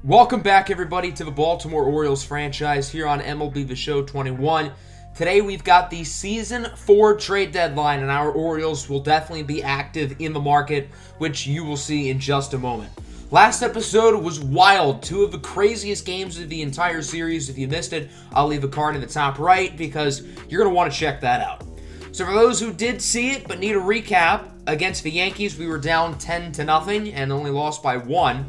Welcome back, everybody, to the Baltimore Orioles franchise here on MLB The Show 21. Today, we've got the Season 4 trade deadline, and our Orioles will definitely be active in the market, which you will see in just a moment. Last episode was wild. Two of the craziest games of the entire series. If you missed it, I'll leave a card in the top right because you're going to want to check that out. So for those who did see it but need a recap, against the Yankees, we were down 10-0 and only lost by 1.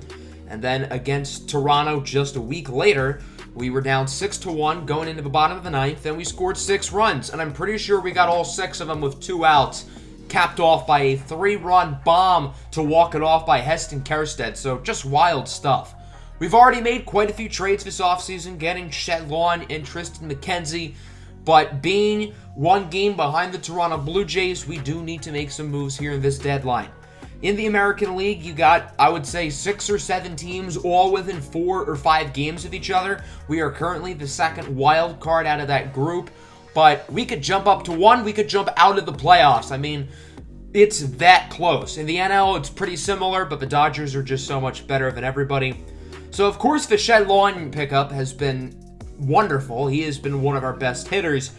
And then against Toronto just a week later, we were down 6-1 going into the bottom of the ninth, and we scored 6 runs. And I'm pretty sure we got all 6 of them with 2 outs, capped off by a 3-run bomb to walk it off by Heston Kjerstad. So just wild stuff. We've already made quite a few trades this offseason, getting Shed Lawn and Tristan McKenzie. But being one game behind the Toronto Blue Jays, we do need to make some moves here in this deadline. In the American League, you got, I would say, 6 or 7 teams all within 4 or 5 games of each other. We are currently the second wild card out of that group, but we could jump up to 1. We could jump out of the playoffs. I mean, it's that close. In the NL, it's pretty similar, but the Dodgers are just so much better than everybody. So, of course, the Shed Lawn pickup has been wonderful. He has been one of our best hitters.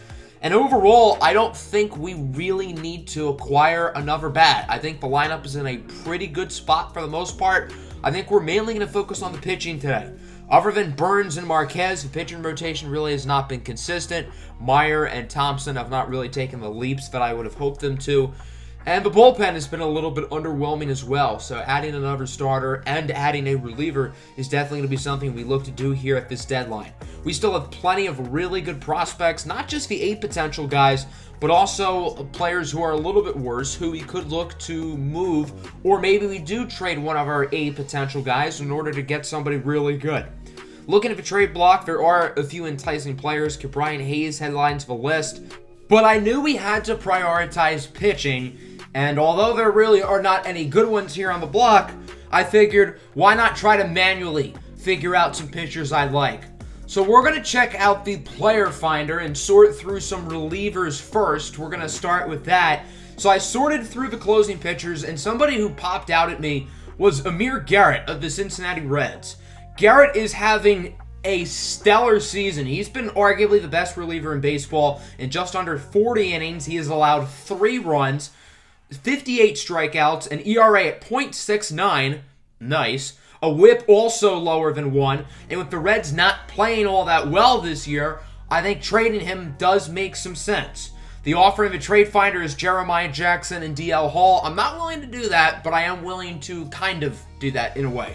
And overall, I don't think we really need to acquire another bat. I think the lineup is in a pretty good spot for the most part. I think we're mainly going to focus on the pitching today. Other than Burns and Marquez, the pitching rotation really has not been consistent. Meyer and Thompson have not really taken the leaps that I would have hoped them to. And the bullpen has been a little bit underwhelming as well. So adding another starter and adding a reliever is definitely going to be something we look to do here at this deadline. We still have plenty of really good prospects, not just the 8 potential guys, but also players who are a little bit worse, who we could look to move, or maybe we do trade one of our 8 potential guys in order to get somebody really good. Looking at the trade block, there are a few enticing players. Brian Hayes headlines the list, but I knew we had to prioritize pitching. And although there really are not any good ones here on the block, I figured, why not try to manually figure out some pitchers I like? So we're going to check out the player finder and sort through some relievers first. We're going to start with that. So I sorted through the closing pitchers, and somebody who popped out at me was Amir Garrett of the Cincinnati Reds. Garrett is having a stellar season. He's been arguably the best reliever in baseball. In just under 40 innings, he has allowed 3 runs, 58 strikeouts, an ERA at .69, nice, a whip also lower than 1, and with the Reds not playing all that well this year, I think trading him does make some sense. The offer in the trade finder is Jeremiah Jackson and DL Hall. I'm not willing to do that, but I am willing to kind of do that in a way.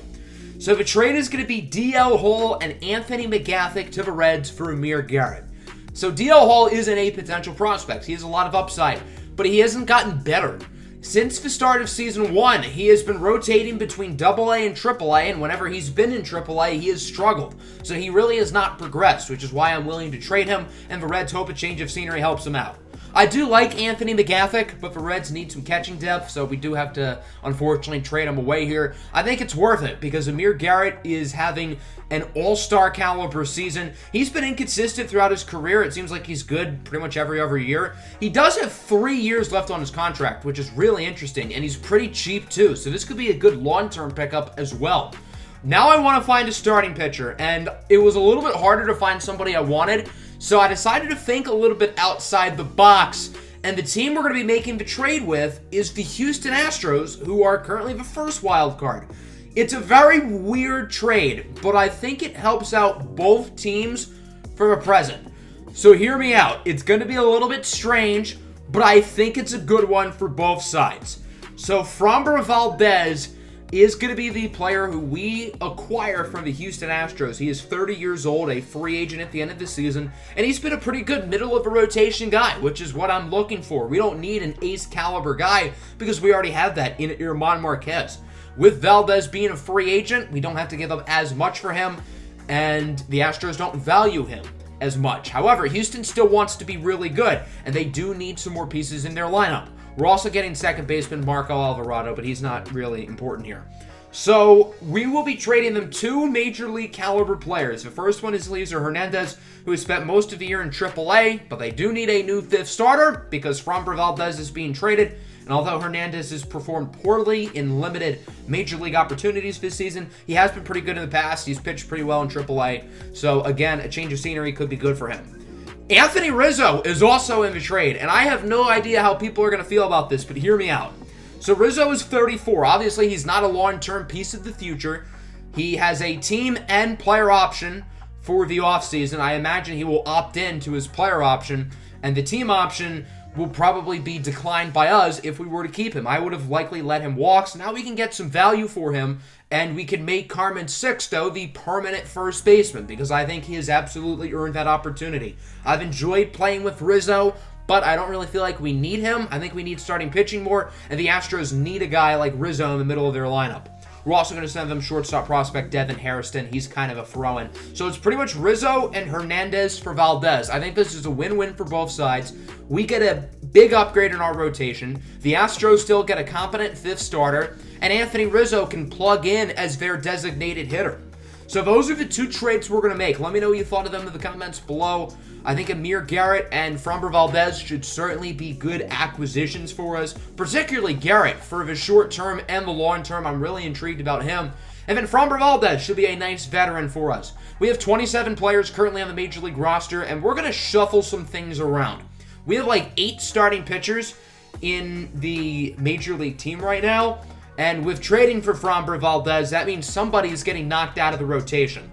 So the trade is going to be DL Hall and Anthony McGathick to the Reds for Amir Garrett. So DL Hall is an A potential prospect. He has a lot of upside, but he hasn't gotten better. Since the start of Season 1, he has been rotating between AA and AAA, and whenever he's been in AAA, he has struggled. So he really has not progressed, which is why I'm willing to trade him, and the Reds hope a change of scenery helps him out. I do like Anthony McGathick, but the Reds need some catching depth, so we do have to, unfortunately, trade him away here. I think it's worth it, because Amir Garrett is having an all-star caliber season. He's been inconsistent throughout his career. It seems like he's good pretty much every other year. He does have 3 years left on his contract, which is really interesting, and he's pretty cheap, too, so this could be a good long-term pickup as well. Now I want to find a starting pitcher, and it was a little bit harder to find somebody I wanted, so I decided to think a little bit outside the box, and the team we're going to be making the trade with is the Houston Astros, who are currently the first wild card. It's a very weird trade, but I think it helps out both teams for the present. So hear me out. It's going to be a little bit strange, but I think it's a good one for both sides. So Framber Valdez is going to be the player who we acquire from the Houston Astros. He is 30 years old, a free agent at the end of the season, and he's been a pretty good middle-of-the-rotation guy, which is what I'm looking for. We don't need an ace-caliber guy because we already have that in German Marquez. With Valdez being a free agent, we don't have to give up as much for him, and the Astros don't value him as much. However, Houston still wants to be really good, and they do need some more pieces in their lineup. We're also getting second baseman Marco Alvarado, but he's not really important here. So we will be trading them 2 major league caliber players. The first one is Eliezer Hernandez, who has spent most of the year in AAA, but they do need a new 5th starter because Framber Valdez is being traded. And although Hernandez has performed poorly in limited major league opportunities this season, he has been pretty good in the past. He's pitched pretty well in AAA. So again, a change of scenery could be good for him. Anthony Rizzo is also in the trade, and I have no idea how people are going to feel about this, but hear me out. So Rizzo is 34. Obviously, he's not a long-term piece of the future. He has a team and player option for the offseason. I imagine he will opt in to his player option, and the team option will probably be declined by us if we were to keep him. I would have likely let him walk, so now we can get some value for him, and we can make Carmen Sixto the permanent first baseman, because I think he has absolutely earned that opportunity. I've enjoyed playing with Rizzo, but I don't really feel like we need him. I think we need starting pitching more, and the Astros need a guy like Rizzo in the middle of their lineup. We're also going to send them shortstop prospect Devin Hairston. He's kind of a throw-in. So it's pretty much Rizzo and Hernandez for Valdez. I think this is a win-win for both sides. We get a big upgrade in our rotation. The Astros still get a competent fifth starter, and Anthony Rizzo can plug in as their designated hitter. So those are the two trades we're going to make. Let me know what you thought of them in the comments below. I think Amir, Garrett, and Framber Valdez should certainly be good acquisitions for us, particularly Garrett for the short term and the long term. I'm really intrigued about him. And then Framber Valdez should be a nice veteran for us. We have 27 players currently on the Major League roster, and we're going to shuffle some things around. We have like 8 starting pitchers in the Major League team right now. And with trading for Framber Valdez, that means somebody's getting knocked out of the rotation.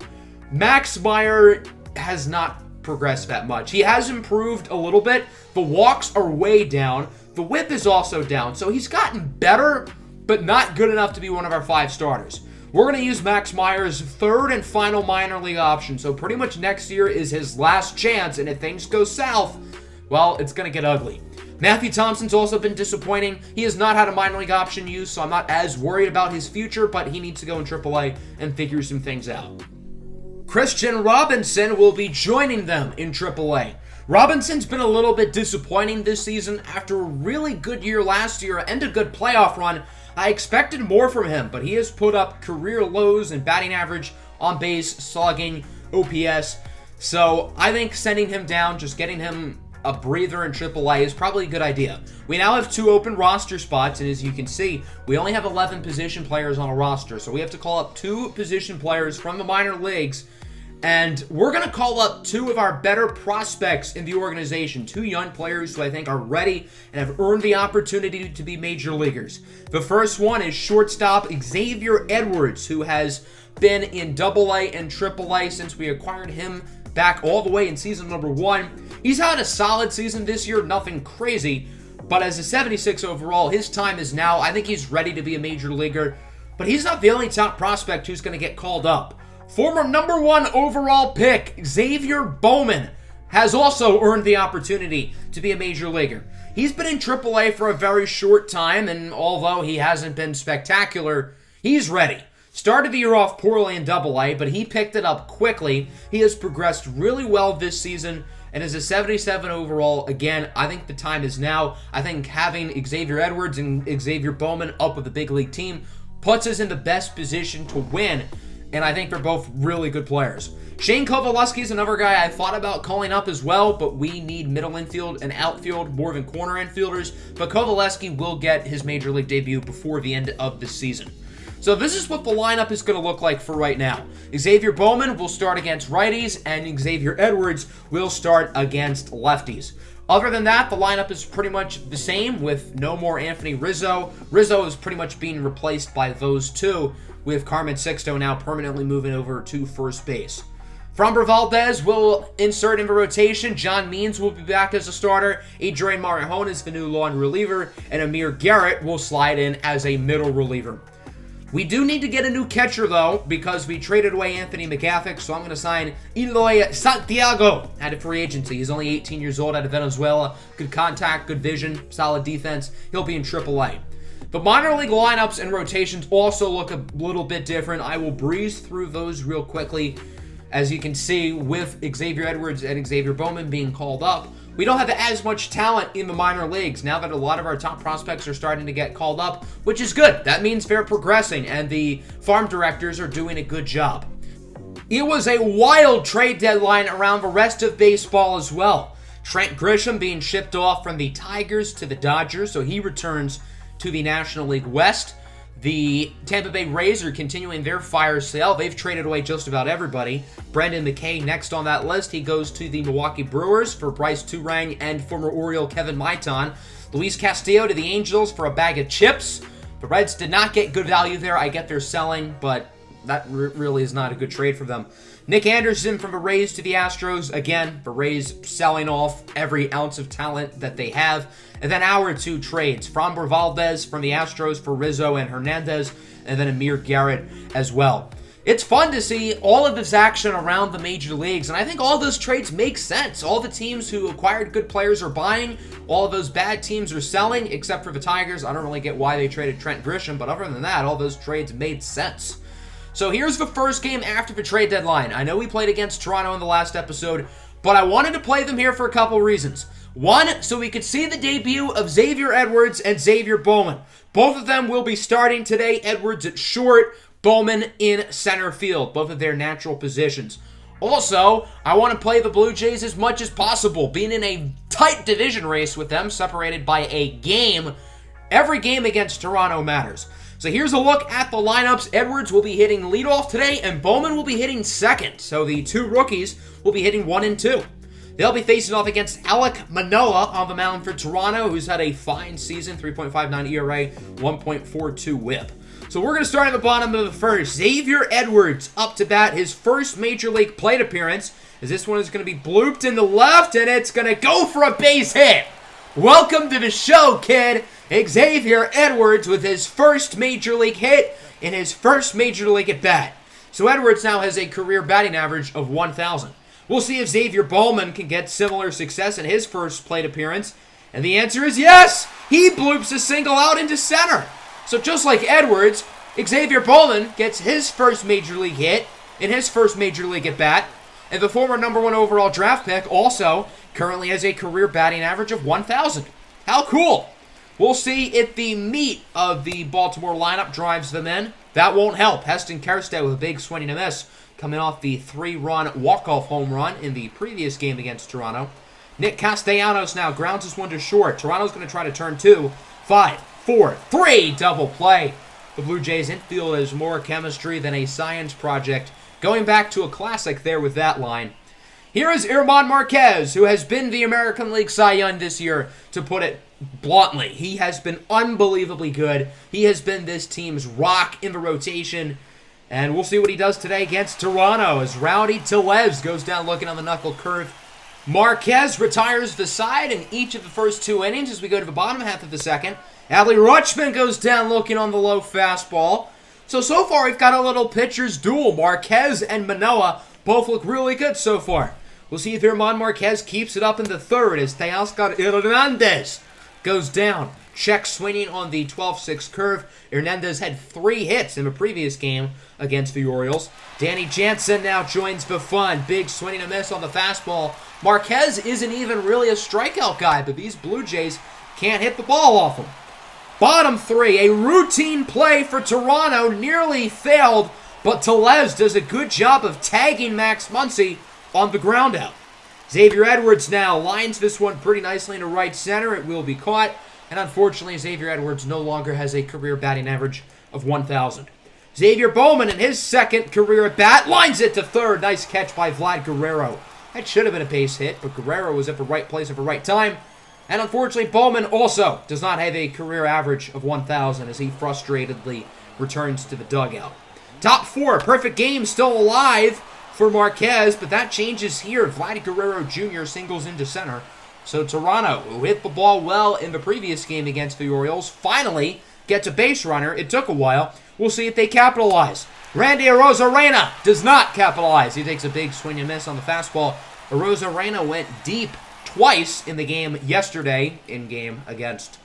Max Meyer has not progressed that much. He has improved a little bit. The walks are way down. The whip is also down. So he's gotten better, but not good enough to be one of our 5 starters. We're going to use Max Meyer's third and final minor league option. So pretty much next year is his last chance. And if things go south, well, it's going to get ugly. Matthew Thompson's also been disappointing. He has not had a minor league option use, so I'm not as worried about his future, but he needs to go in AAA and figure some things out. Christian Robinson will be joining them in AAA. Robinson's been a little bit disappointing this season. After a really good year last year and a good playoff run, I expected more from him, but he has put up career lows in batting average, on base, slugging, OPS. So I think sending him down, just getting him a breather in AAA is probably a good idea. We now have 2 open roster spots, and as you can see, we only have 11 position players on a roster, so we have to call up 2 position players from the minor leagues, and we're going to call up 2 of our better prospects in the organization, 2 young players who I think are ready and have earned the opportunity to be major leaguers. The first one is shortstop Xavier Edwards, who has been in AA and AAA since we acquired him back all the way in season number 1. He's had a solid season this year, nothing crazy, but as a 76 overall, his time is now. I think he's ready to be a major leaguer, but he's not the only top prospect who's going to get called up. Former number 1 overall pick, Xavier Bowman, has also earned the opportunity to be a major leaguer. He's been in AAA for a very short time, and although he hasn't been spectacular, he's ready. Started the year off poorly in AA, but he picked it up quickly. He has progressed really well this season, and as a 77 overall, again, I think the time is now. I think having Xavier Edwards and Xavier Bowman up with the big league team puts us in the best position to win, and I think they're both really good players. Shane Kovaleski is another guy I thought about calling up as well, but we need middle infield and outfield more than corner infielders, but Kovaleski will get his major league debut before the end of the season. So this is what the lineup is going to look like for right now. Xavier Bowman will start against righties, and Xavier Edwards will start against lefties. Other than that, the lineup is pretty much the same with no more Anthony Rizzo. Rizzo is pretty much being replaced by those 2, with Carmen Sixto now permanently moving over to first base. Framber Valdez will insert in the rotation. John Means will be back as a starter. Adrian Marajón is the new long reliever, and Amir Garrett will slide in as a middle reliever. We do need to get a new catcher, though, because we traded away Anthony McGaffick, so I'm going to sign Eloy Santiago out of free agency. He's only 18 years old, out of Venezuela. Good contact, good vision, solid defense. He'll be in AAA. The minor league lineups and rotations also look a little bit different. I will breeze through those real quickly. As you can see, with Xavier Edwards and Xavier Bowman being called up, we don't have as much talent in the minor leagues now that a lot of our top prospects are starting to get called up, which is good. That means they're progressing, and the farm directors are doing a good job. It was a wild trade deadline around the rest of baseball as well. Trent Grisham being shipped off from the Tigers to the Dodgers, so he returns to the National League West. The Tampa Bay Rays are continuing their fire sale. They've traded away just about everybody. Brendan McKay next on that list. He goes to the Milwaukee Brewers for Bryce Turang and former Oriole Kevin Maitan. Luis Castillo to the Angels for a bag of chips. The Reds did not get good value there. I get they're selling, but that really is not a good trade for them. Nick Anderson from the Rays to the Astros. Again, the Rays selling off every ounce of talent that they have. And then our two trades. Framber Valdez from the Astros for Rizzo and Hernandez. And then Amir Garrett as well. It's fun to see all of this action around the major leagues. And I think all those trades make sense. All the teams who acquired good players are buying. All of those bad teams are selling, except for the Tigers. I don't really get why they traded Trent Grisham. But other than that, all those trades made sense. So here's the first game after the trade deadline. I know we played against Toronto in the last episode, but I wanted to play them here for a couple reasons. One, so we could see the debut of Xavier Edwards and Xavier Bowman. Both of them will be starting today. Edwards at short, Bowman in center field, both of their natural positions. Also, I want to play the Blue Jays as much as possible, being in a tight division race with them, separated by a game. Every game against Toronto matters. So here's a look at the lineups. Edwards will be hitting leadoff today, and Bowman will be hitting second. So the two rookies will be hitting 1 and 2. They'll be facing off against Alek Manoah on the mound for Toronto, who's had a fine season, 3.59 ERA, 1.42 whip. So we're going to start at the bottom of the first. Xavier Edwards up to bat, his first Major League plate appearance, as this one is going to be blooped in the left, and it's going to go for a base hit. Welcome to the show, kid. Xavier Edwards with his first Major League hit in his first Major League at bat. So Edwards now has a career batting average of 1,000. We'll see if Xavier Bowman can get similar success in his first plate appearance. And the answer is yes! He bloops a single out into center. So just like Edwards, Xavier Bowman gets his first Major League hit in his first Major League at bat. And the former #1 overall draft pick also currently has a career batting average of 1,000. How cool! We'll see if the meat of the Baltimore lineup drives them in. That won't help. Heston Kjerstad with a big swing and a miss, coming off the 3-run walk-off home run in the previous game against Toronto. Nick Castellanos now grounds this one to short. Toronto's going to try to turn 2. 5, 4, 3, double play. The Blue Jays infield is more chemistry than a science project. Going back to a classic there with that line. Here is German Marquez, who has been the American League Cy Young this year, to put it bluntly. He has been unbelievably good. He has been this team's rock in the rotation. And we'll see what he does today against Toronto as Rowdy Tellez goes down looking on the knuckle curve. Marquez retires the side in each of the first 2 innings as we go to the bottom half of the second. Adley Rutschman goes down looking on the low fastball. So far we've got a little pitcher's duel. Marquez and Manoah both look really good so far. We'll see if German Marquez keeps it up in the third as Teoscar Hernandez goes down. Check swinging on the 12-6 curve. Hernandez had 3 hits in the previous game against the Orioles. Danny Jansen now joins the fun. Big swing and a miss on the fastball. Marquez isn't even really a strikeout guy, but these Blue Jays can't hit the ball off him. Bottom 3, a routine play for Toronto nearly failed, but Tellez does a good job of tagging Max Muncy on the ground out. Xavier Edwards now lines this one pretty nicely into right center. It will be caught. And unfortunately, Xavier Edwards no longer has a career batting average of 1,000. Xavier Bowman in his second career at bat lines it to third. Nice catch by Vlad Guerrero. That should have been a base hit, but Guerrero was at the right place at the right time. And unfortunately, Bowman also does not have a career average of 1,000 as he frustratedly returns to the dugout. Top 4, perfect game still alive for Marquez, but that changes here. Vlad Guerrero Jr. singles into center. So Toronto, who hit the ball well in the previous game against the Orioles, finally gets a base runner. It took a while. We'll see if they capitalize. Randy Arozarena does not capitalize. He takes a big swing and miss on the fastball. Arozarena went deep twice in the game yesterday, in game against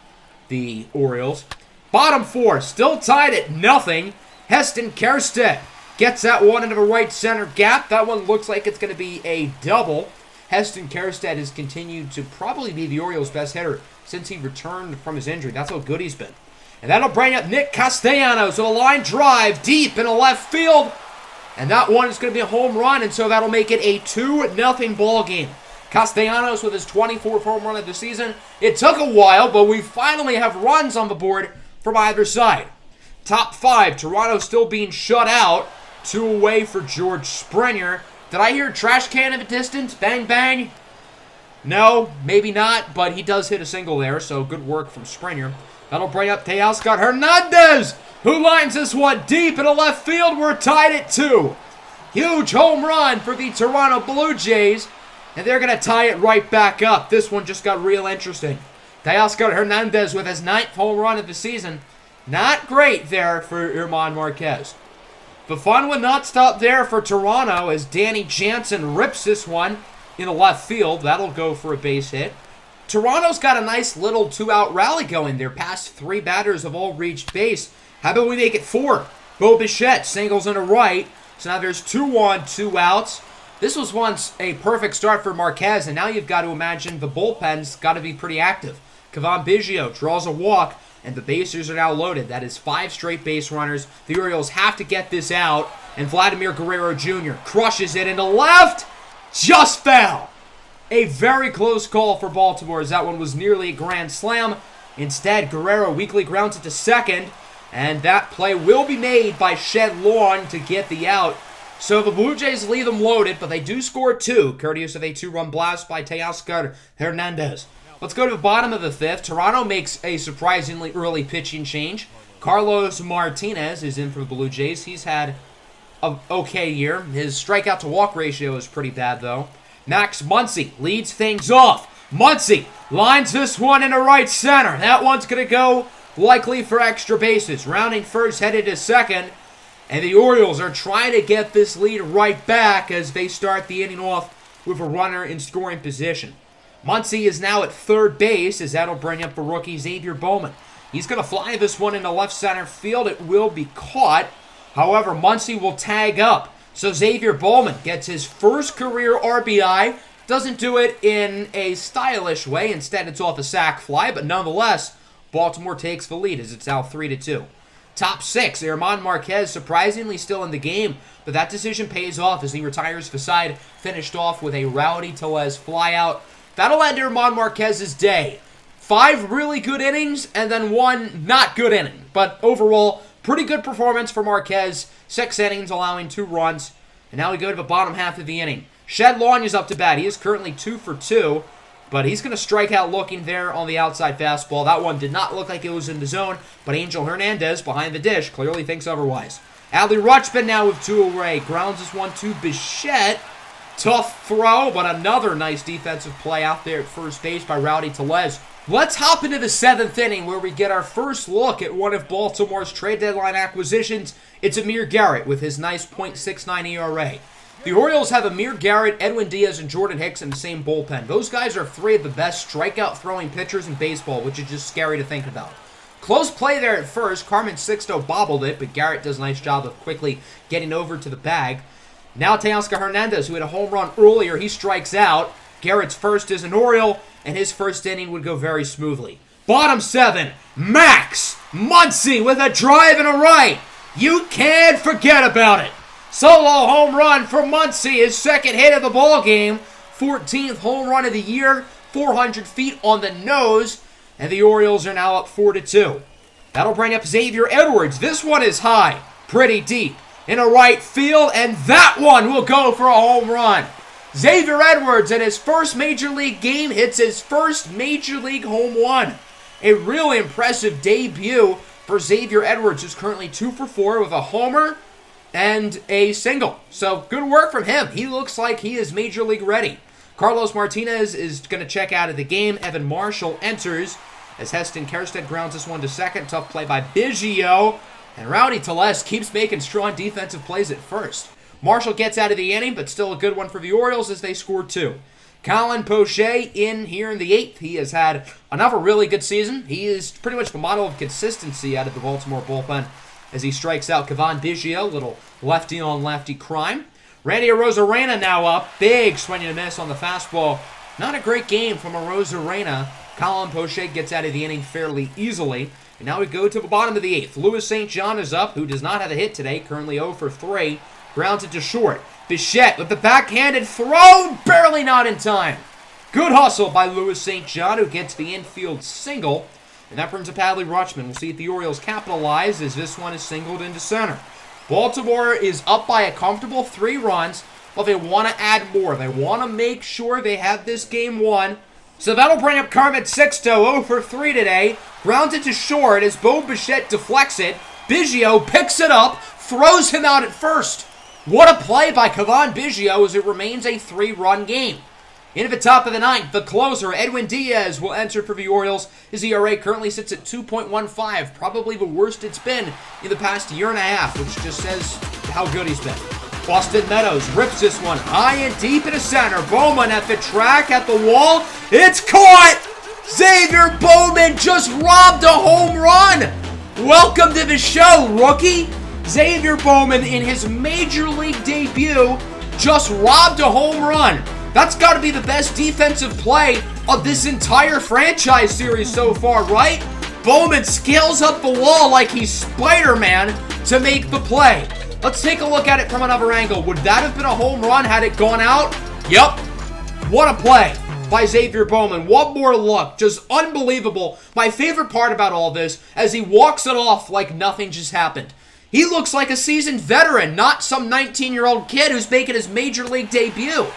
the Orioles. Bottom 4, still tied at nothing. Heston Kjerstad gets that one into the right center gap. That one looks like it's going to be a double. Heston Kjerstad has continued to probably be the Orioles' best hitter since he returned from his injury. That's how good he's been. And that'll bring up Nick Castellanos with a line drive deep in the left field. And that one is going to be a home run, and so that'll make it a 2-0 ball game. Castellanos with his 24th home run of the season. It took a while, but we finally have runs on the board from either side. Top 5, Toronto still being shut out. 2 away for George Springer. Did I hear a trash can in the distance? Bang, bang. No, maybe not, but he does hit a single there, so good work from Springer. That'll bring up Teoscar Hernandez, who lines this one deep into left field. We're tied at 2. Huge home run for the Toronto Blue Jays, and they're going to tie it right back up. This one just got real interesting. Teoscar Hernandez with his 9th home run of the season. Not great there for German Marquez. The fun would not stop there for Toronto as Danny Jansen rips this one in the left field. That'll go for a base hit. Toronto's got a nice little 2-out rally going. Their past 3 batters have all reached base. How about we make it 4? Bo Bichette singles in a right. So now there's 2 on, 2 outs. This was once a perfect start for Marquez, and now you've got to imagine the bullpen's got to be pretty active. Cavan Biggio draws a walk, and the bases are now loaded. That is 5 straight base runners. The Orioles have to get this out, and Vladimir Guerrero Jr. crushes it into left. Just foul. A very close call for Baltimore, as that one was nearly a grand slam. Instead, Guerrero weakly grounds it to second, and that play will be made by Shed Long to get the out. So the Blue Jays leave them loaded, but they do score 2, courteous of a 2-run blast by Teoscar Hernandez. Let's go to the bottom of the 5th. Toronto makes a surprisingly early pitching change. Carlos Martinez is in for the Blue Jays. He's had an okay year. His strikeout-to-walk ratio is pretty bad, though. Max Muncy leads things off. Muncy lines this one into right center. That one's going to go likely for extra bases. Rounding first, headed to second. And the Orioles are trying to get this lead right back as they start the inning off with a runner in scoring position. Muncy is now at third base, as that'll bring up the rookie Xavier Bowman. He's going to fly this one into left center field. It will be caught. However, Muncy will tag up. So Xavier Bowman gets his first career RBI. Doesn't do it in a stylish way. Instead, it's off a sac fly. But nonetheless, Baltimore takes the lead as it's now 3-2. Top 6, German Marquez surprisingly still in the game. But that decision pays off as he retires the side. Finished off with a Rowdy Tellez flyout. That'll end German Marquez's day. 5 really good innings and then 1 not good inning. But overall, pretty good performance for Marquez. 6 innings, allowing 2 runs. And now we go to the bottom half of the inning. Shed Long is up to bat. He is currently 2 for 2. But he's going to strike out looking there on the outside fastball. That one did not look like it was in the zone. But Angel Hernandez behind the dish clearly thinks otherwise. Adley Rutschman now with 2 away. Grounds this one to Bichette. Tough throw, but another nice defensive play out there at first base by Rowdy Tellez. Let's hop into the 7th inning where we get our first look at one of Baltimore's trade deadline acquisitions. It's Amir Garrett with his nice .69 ERA. The Orioles have Amir Garrett, Edwin Diaz, and Jordan Hicks in the same bullpen. Those guys are 3 of the best strikeout-throwing pitchers in baseball, which is just scary to think about. Close play there at first. Carmen Sixto bobbled it, but Garrett does a nice job of quickly getting over to the bag. Now Teoscar Hernandez, who had a home run earlier, he strikes out. Garrett's first is an Oriole, and his first inning would go very smoothly. Bottom 7, Max Muncy with a drive and a right. You can't forget about it. Solo home run for Muncy, his second hit of the ball game. 14th home run of the year, 400 feet on the nose, and the Orioles are now up 4-2. That'll bring up Xavier Edwards. This one is high, pretty deep, in a right field, and that one will go for a home run. Xavier Edwards, in his first Major League game, hits his first Major League home run. A really impressive debut for Xavier Edwards, who's currently 2 for 4 with a homer and a single. So good work from him. He looks like he is Major League ready. Carlos Martinez is going to check out of the game. Evan Marshall enters as Heston Kjerstad grounds this one to second. Tough play by Biggio. And Rowdy Tellez keeps making strong defensive plays at first. Marshall gets out of the inning, but still a good one for the Orioles as they score 2. Colin Poche in here in the 8th. He has had another really good season. He is pretty much the model of consistency out of the Baltimore bullpen as he strikes out Cavan Biggio, little lefty-on-lefty crime. Randy Arozarena now up. Big swing and a miss on the fastball. Not a great game from Arozarena. Colin Poche gets out of the inning fairly easily. And now we go to the bottom of the 8th. Louis St. John is up, who does not have a hit today, currently 0 for 3. Grounds it to short. Bichette with the backhanded throw, barely not in time. Good hustle by Louis St. John, who gets the infield single. And that brings up Adley Rutschman. We'll see if the Orioles capitalize as this one is singled into center. Baltimore is up by a comfortable 3 runs, but they want to add more. They want to make sure they have this game won. So that'll bring up Kermit Sixto, 0 for 3 today. Grounds it to short as Bo Bichette deflects it. Biggio picks it up, throws him out at first. What a play by Cavan Biggio as it remains a 3-run game. Into the top of the 9th, the closer, Edwin Diaz, will enter for the Orioles. His ERA currently sits at 2.15, probably the worst it's been in the past year and a half, which just says how good he's been. Austin Meadows rips this one high and deep into center. Bowman at the track, at the wall. It's caught! Xavier Bowman just robbed a home run! Welcome to the show, rookie! Xavier Bowman, in his Major League debut, just robbed a home run. That's got to be the best defensive play of this entire franchise series so far, right? Bowman scales up the wall like he's Spider-Man to make the play. Let's take a look at it from another angle. Would that have been a home run had it gone out? Yep. What a play by Xavier Bowman. One more look. Just unbelievable. My favorite part about all this, as he walks it off like nothing just happened. He looks like a seasoned veteran, not some 19-year-old kid who's making his Major League debut.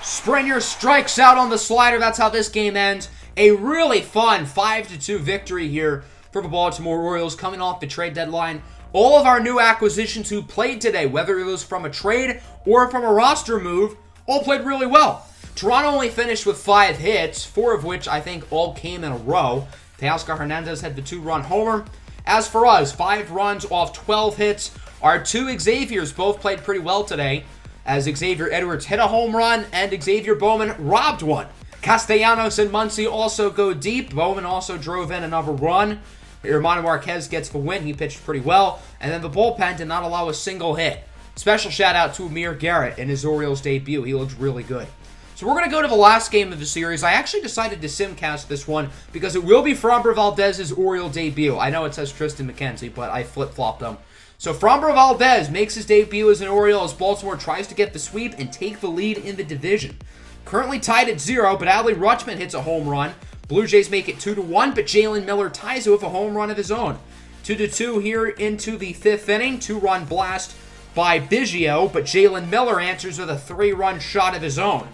Springer strikes out on the slider. That's how this game ends. A really fun 5-2 victory here for the Baltimore Orioles coming off the trade deadline. All of our new acquisitions who played today, whether it was from a trade or from a roster move, all played really well. Toronto only finished with 5 hits, 4 of which I think all came in a row. Teoscar Hernandez had the 2-run homer. As for us, 5 runs off 12 hits. Our 2 Xaviers both played pretty well today, as Xavier Edwards hit a home run and Xavier Bowman robbed one. Castellanos and Muncy also go deep. Bowman also drove in another run. Hermano Marquez gets the win. He pitched pretty well. And then the bullpen did not allow a single hit. Special shout out to Amir Garrett in his Orioles debut. He looks really good. So we're going to go to the last game of the series. I actually decided to simcast this one because it will be Framber Valdez's Oriole debut. I know it says Tristan McKenzie, but I flip-flopped them. So Framber Valdez makes his debut as an Oriole as Baltimore tries to get the sweep and take the lead in the division. Currently tied at 0, but Adley Rutschman hits a home run. Blue Jays make it 2-1, but Jalen Miller ties it with a home run of his own. 2-2 here into the 5th inning. 2-run blast by Biggio, but Jalen Miller answers with a 3-run shot of his own.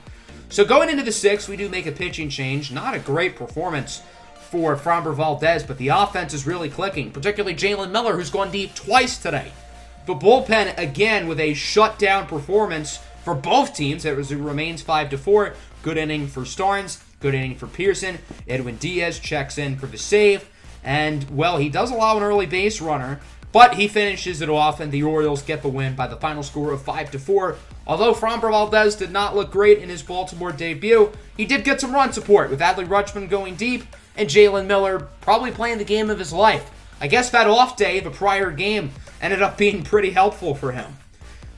So going into the 6th, we do make a pitching change. Not a great performance for Framber Valdez, but the offense is really clicking, particularly Jalen Miller, who's gone deep twice today. The bullpen, again, with a shutdown performance for both teams. It remains 5-4. Good inning for Starnes, good inning for Pearson. Edwin Diaz checks in for the save, and, well, he does allow an early base runner, but he finishes it off, and the Orioles get the win by the final score of 5-4. Although Framber Valdez did not look great in his Baltimore debut, he did get some run support, with Adley Rutschman going deep, and Jalen Miller probably playing the game of his life. I guess that off day, the prior game, ended up being pretty helpful for him.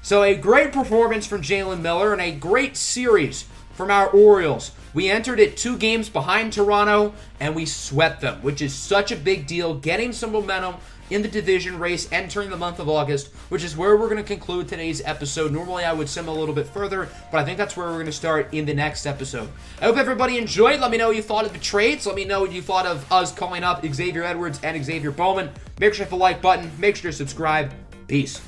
So a great performance from Jalen Miller and a great series from our Orioles. We entered it 2 games behind Toronto, and we swept them, which is such a big deal, getting some momentum in the division race entering the month of August, which is where we're going to conclude today's episode. Normally, I would sim a little bit further, but I think that's where we're going to start in the next episode. I hope everybody enjoyed. Let me know what you thought of the trades. Let me know what you thought of us calling up Xavier Edwards and Xavier Bowman. Make sure to hit the like button. Make sure to subscribe. Peace.